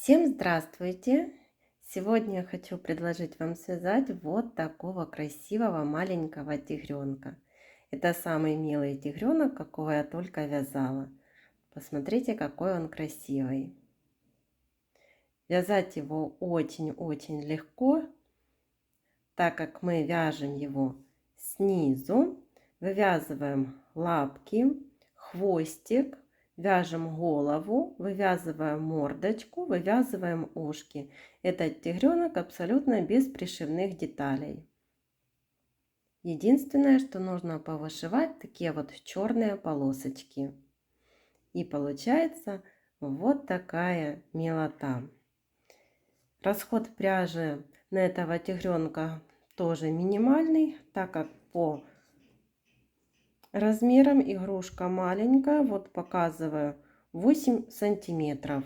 Всем здравствуйте! Сегодня я хочу предложить вам связать вот такого красивого маленького тигренка. Это самый милый тигренок, какого я только вязала. Посмотрите, какой он красивый. Вязать его очень-очень легко, так как мы вяжем его снизу, вывязываем лапки, хвостик, вяжем голову, вывязываем мордочку, вывязываем ушки. Этот тигренок абсолютно без пришивных деталей. Единственное, что нужно повышивать, такие вот черные полосочки. И получается вот такая милота. Расход пряжи на этого тигренка тоже минимальный, так как по размерам игрушка маленькая. Вот показываю 8 сантиметров.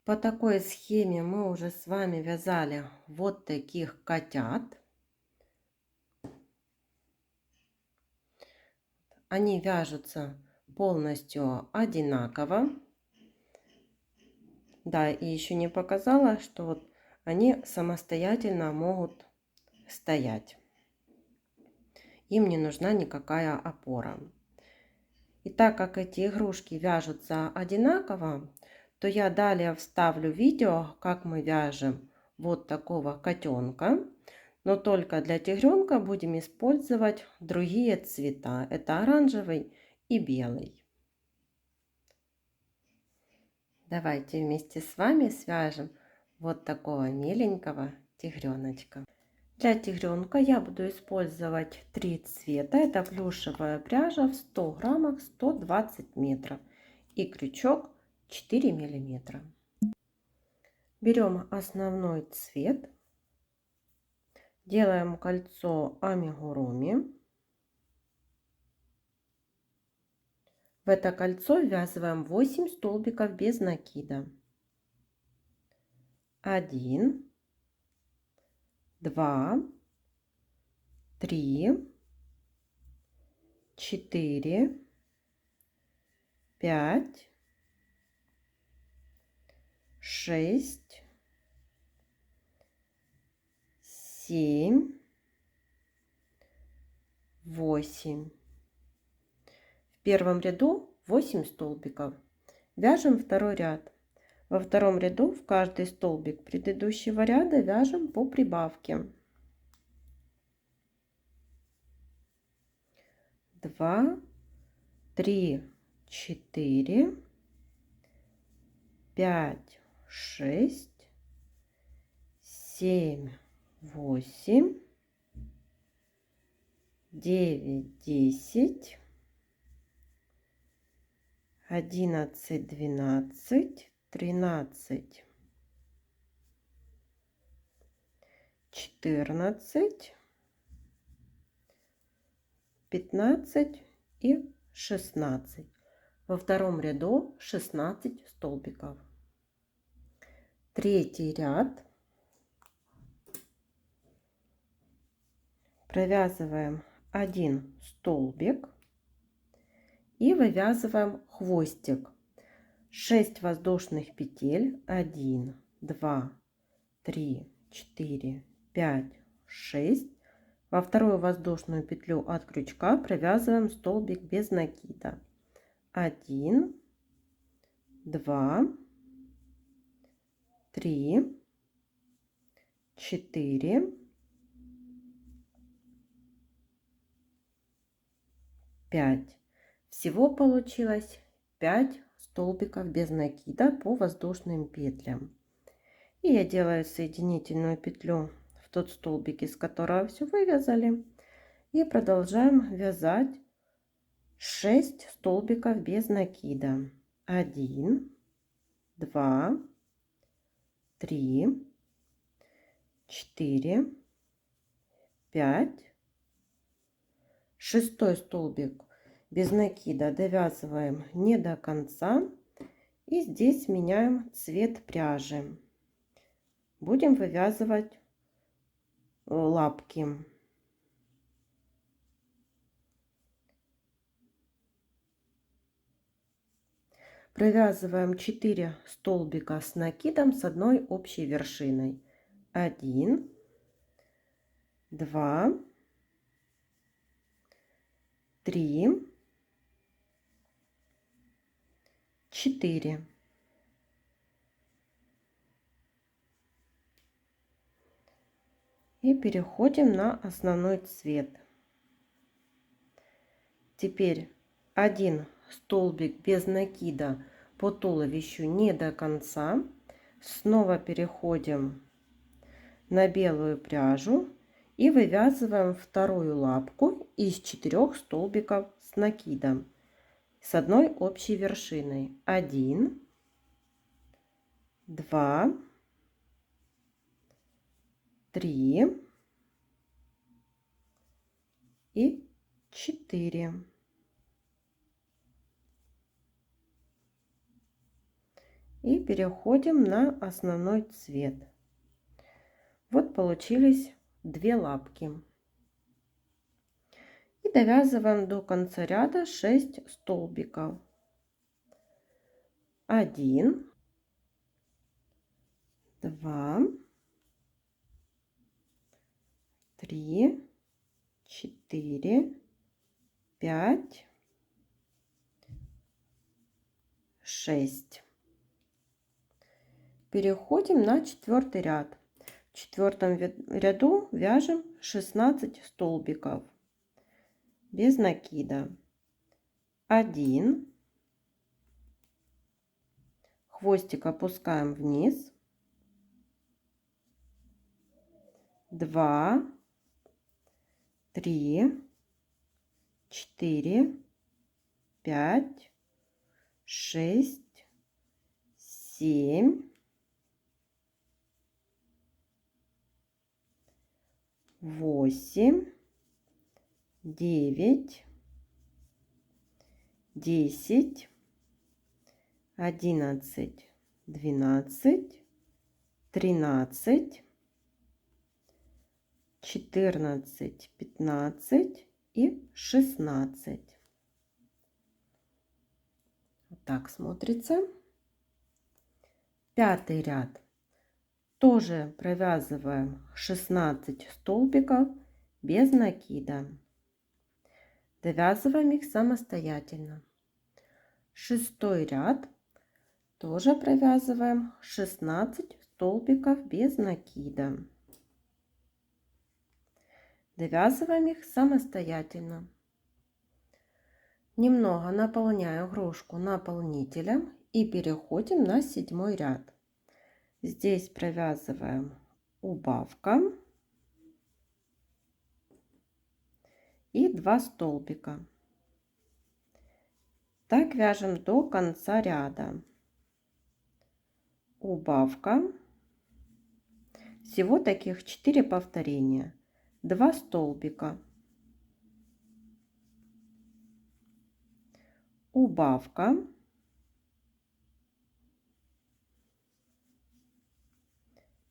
По такой схеме мы уже с вами вязали вот таких котят. Они вяжутся полностью одинаково. Да, и еще не показала, что вот они самостоятельно могут стоять. Им не нужна никакая опора. И так как эти игрушки вяжутся одинаково, то я далее вставлю видео, как мы вяжем вот такого котенка. Но только для тигренка будем использовать другие цвета. Это оранжевый и белый. Давайте вместе с вами свяжем вот такого миленького тигреночка. Для тигренка я буду использовать 3 цвета. Это плюшевая пряжа в 100 граммах 120 метров и крючок 4 миллиметра. Берем основной цвет, делаем кольцо амигуруми. В это кольцо ввязываем 8 столбиков без накида. 1, 2, 3, 4, 5, 6, 7, 8. В первом ряду 8 столбиков. Вяжем второй ряд. Во втором ряду в каждый столбик предыдущего ряда вяжем по прибавке. 2, 3, 4, 5, 6, 7, 8, 9, 10, 11, 12, 13, 14, 15 и 16. Во втором ряду 16 столбиков. Третий ряд. Провязываем 1 столбик и вывязываем хвостик. 6 воздушных петель. 1, 2, 3, 4, 5, 6. Во вторую воздушную петлю от крючка провязываем столбик без накида. 1, 2, 3, 4, 5. Всего получилось 5 столбиков без накида по воздушным петлям. И я делаю соединительную петлю в тот столбик, из которого все вывязали. И продолжаем вязать 6 столбиков без накида. 1, 2, 3, 4, 5. Шестой столбик без накида довязываем не до конца. И здесь меняем цвет пряжи. Будем вывязывать лапки. Провязываем 4 столбика с накидом с одной общей вершиной. 1, 2, 3, 4. И переходим на основной цвет. Теперь один столбик без накида по туловищу не до конца. Снова переходим на белую пряжу и вывязываем вторую лапку из 4 столбиков с накидом с одной общей вершиной. 1, 2, 3 и 4. И переходим на основной цвет. Вот получились 2 лапки. И довязываем до конца ряда 6 столбиков. 1, 2, 3, 4, 5, 6. Переходим на 4 ряд. В 4 ряду вяжем 16 столбиков без накида. 1, хвостик опускаем вниз, 2, 3, 4, 5, 6, 7, 8, 9, 10, 11, 12, 13, 14, 15 и 16. Вот так смотрится. 5 ряд. Тоже провязываем 16 столбиков без накида. Довязываем их самостоятельно. 6 ряд. Тоже провязываем 16 столбиков без накида. Довязываем их самостоятельно. Немного наполняю брошку наполнителем и переходим на 7 ряд. Здесь провязываем убавка и 2 столбика. Так вяжем до конца ряда. Убавка. Всего таких 4 повторения. 2 столбика. Убавка.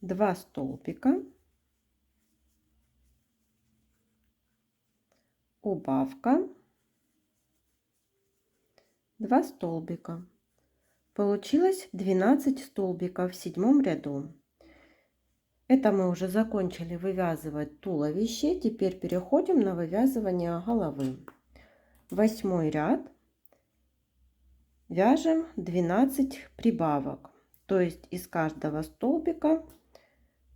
Два столбика. Убавка. 2 столбика. Получилось 12 столбиков в 7 ряду. Это мы уже закончили вывязывать туловище. Теперь переходим на вывязывание головы. 8 ряд. Вяжем 12 прибавок. То есть из каждого столбика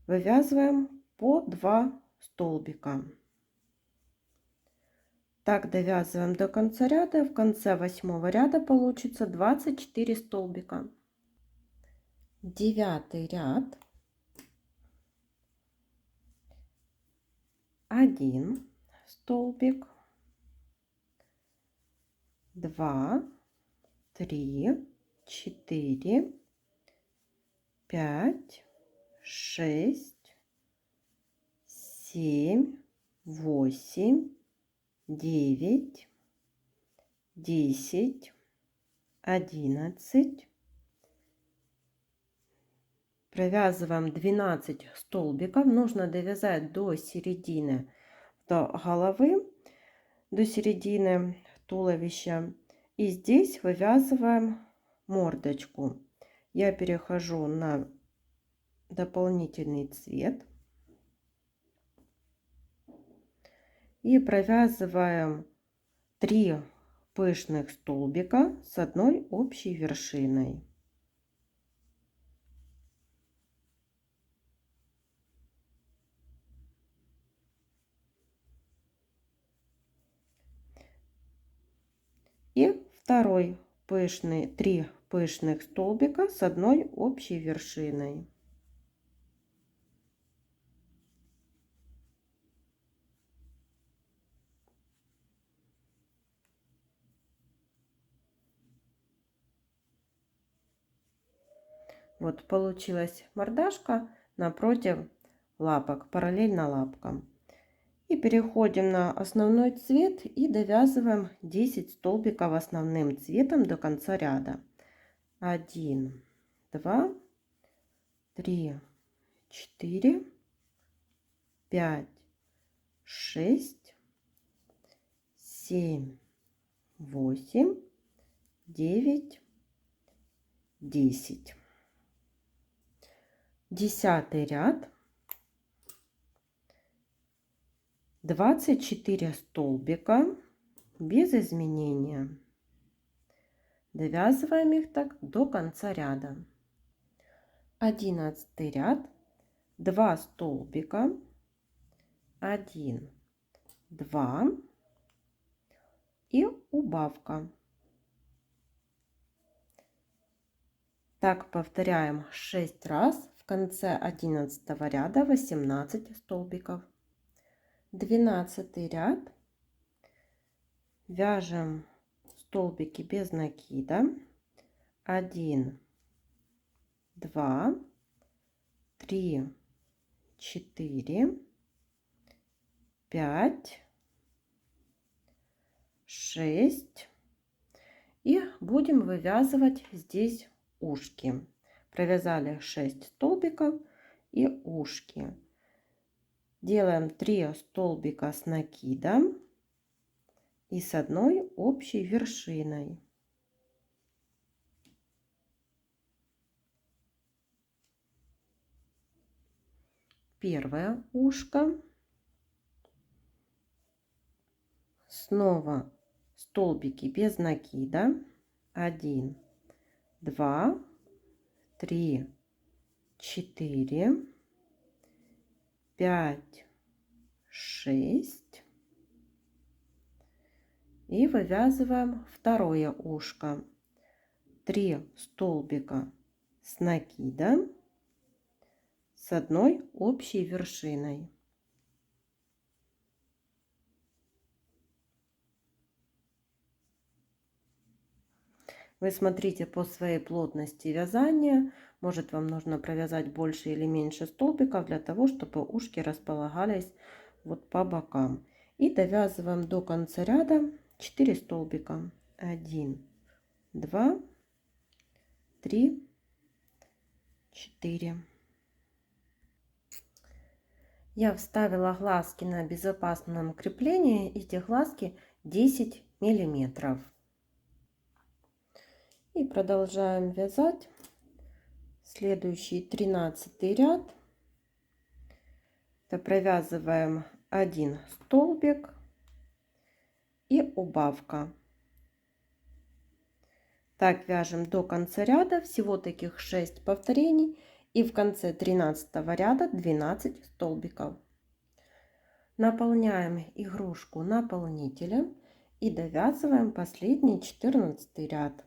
вывязываем по 2 столбика. Так довязываем до конца ряда. В конце 8 ряда получится 24 столбика. 9 ряд. 1 столбик, 2, 3, 4, 5, 6, 7, 8, 9, 10, 11. Провязываем 12 столбиков. Нужно довязать до середины, до головы, до середины туловища. И здесь вывязываем мордочку я перехожу на дополнительный цвет и провязываем 3 пышных столбика с одной общей вершиной. И второй пышный, 3 пышных столбика с одной общей вершиной. Вот получилась мордашка напротив лапок, параллельно лапкам. И переходим на основной цвет и довязываем 10 столбиков основным цветом до конца ряда. 1, 2, 3, 4, 5, 6, 7, 8, 9, 10. 10 ряд. 24 столбика без изменения. Довязываем их так до конца ряда. 11 ряд. 2 столбика. 1, 2 и убавка. Так повторяем 6 раз. В конце 11 ряда 18 столбиков. 12 ряд. Вяжем столбики без накида. 1, 2, 3, 4, 5, 6. И будем вывязывать здесь ушки. Провязали 6 столбиков и ушки. Делаем 3 столбика с накидом и с одной общей вершиной. Первое ушко. Снова столбики без накида. 1, 2, 3, 4, 5, 6. И вывязываем второе ушко. 3 столбика с накидом с одной общей вершиной. Вы смотрите по своей плотности вязания. Может, вам нужно провязать больше или меньше столбиков для того, чтобы ушки располагались вот по бокам. И довязываем до конца ряда 4 столбика. 1, 2, 3, 4. Я вставила глазки на безопасном креплении. Эти глазки 10 миллиметров. И продолжаем вязать следующий 13 ряд. Это провязываем 1 столбик и убавка. Так вяжем до конца ряда. Всего таких 6 повторений. И в конце 13 ряда 12 столбиков. Наполняем игрушку наполнителем и довязываем последний 14 ряд.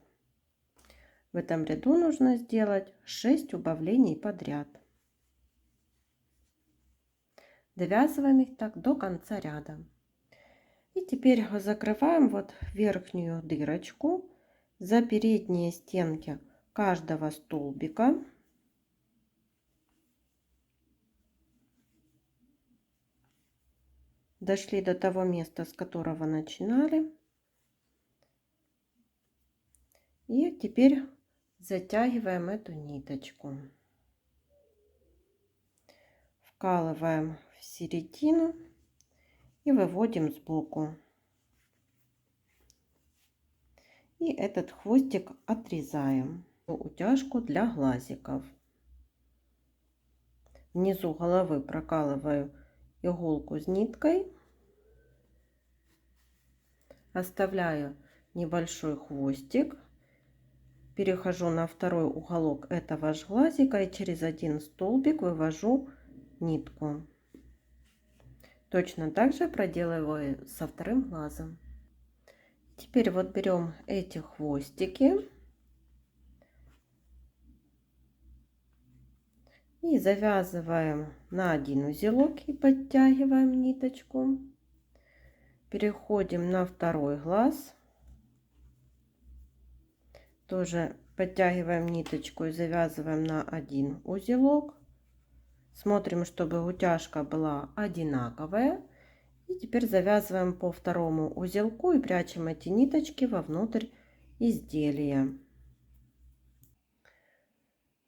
В этом ряду нужно сделать 6 убавлений подряд. Довязываем их так до конца ряда. И теперь закрываем вот верхнюю дырочку за передние стенки каждого столбика. Дошли до того места, с которого начинали. И теперь затягиваем эту ниточку. Вкалываем в середину и выводим сбоку. И этот хвостик отрезаем. Утяжку для глазиков. Внизу головы прокалываю иголку с ниткой. Оставляю небольшой хвостик. Перехожу на второй уголок этого же глазика и через один столбик вывожу нитку. Точно так же проделываю со вторым глазом. Теперь вот берем эти хвостики и завязываем на один узелок и подтягиваем ниточку. Переходим на второй глаз. Тоже подтягиваем ниточку и завязываем на один узелок. Смотрим, чтобы утяжка была одинаковая. И теперь завязываем по второму узелку и прячем эти ниточки вовнутрь изделия.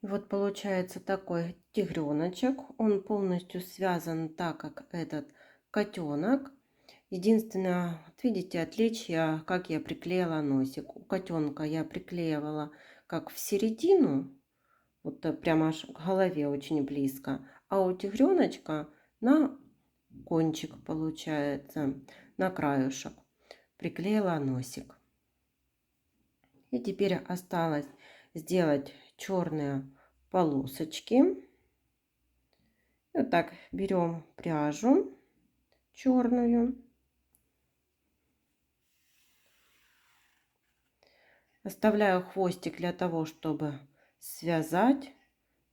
И вот получается такой тигреночек. Он полностью связан так, как этот котенок. Единственное, вот видите, отличие, как я приклеила носик. У котенка я приклеивала как в середину, вот прямо аж к голове очень близко. А у тигреночка на кончик, получается, на краюшек приклеила носик. И теперь осталось сделать черные полосочки. Вот так берем пряжу черную. Оставляю хвостик для того, чтобы связать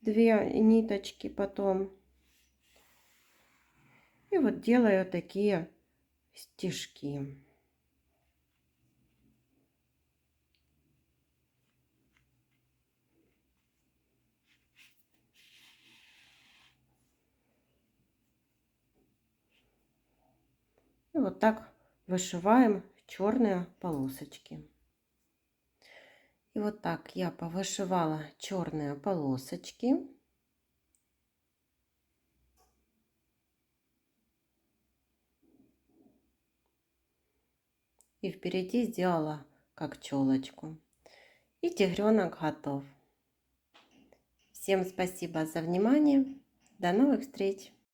две ниточки потом. И вот делаю такие стежки. И вот так вышиваем черные полосочки. И вот так я повышивала черные полосочки. И впереди сделала как челочку. И тигренок готов. Всем спасибо за внимание. До новых встреч!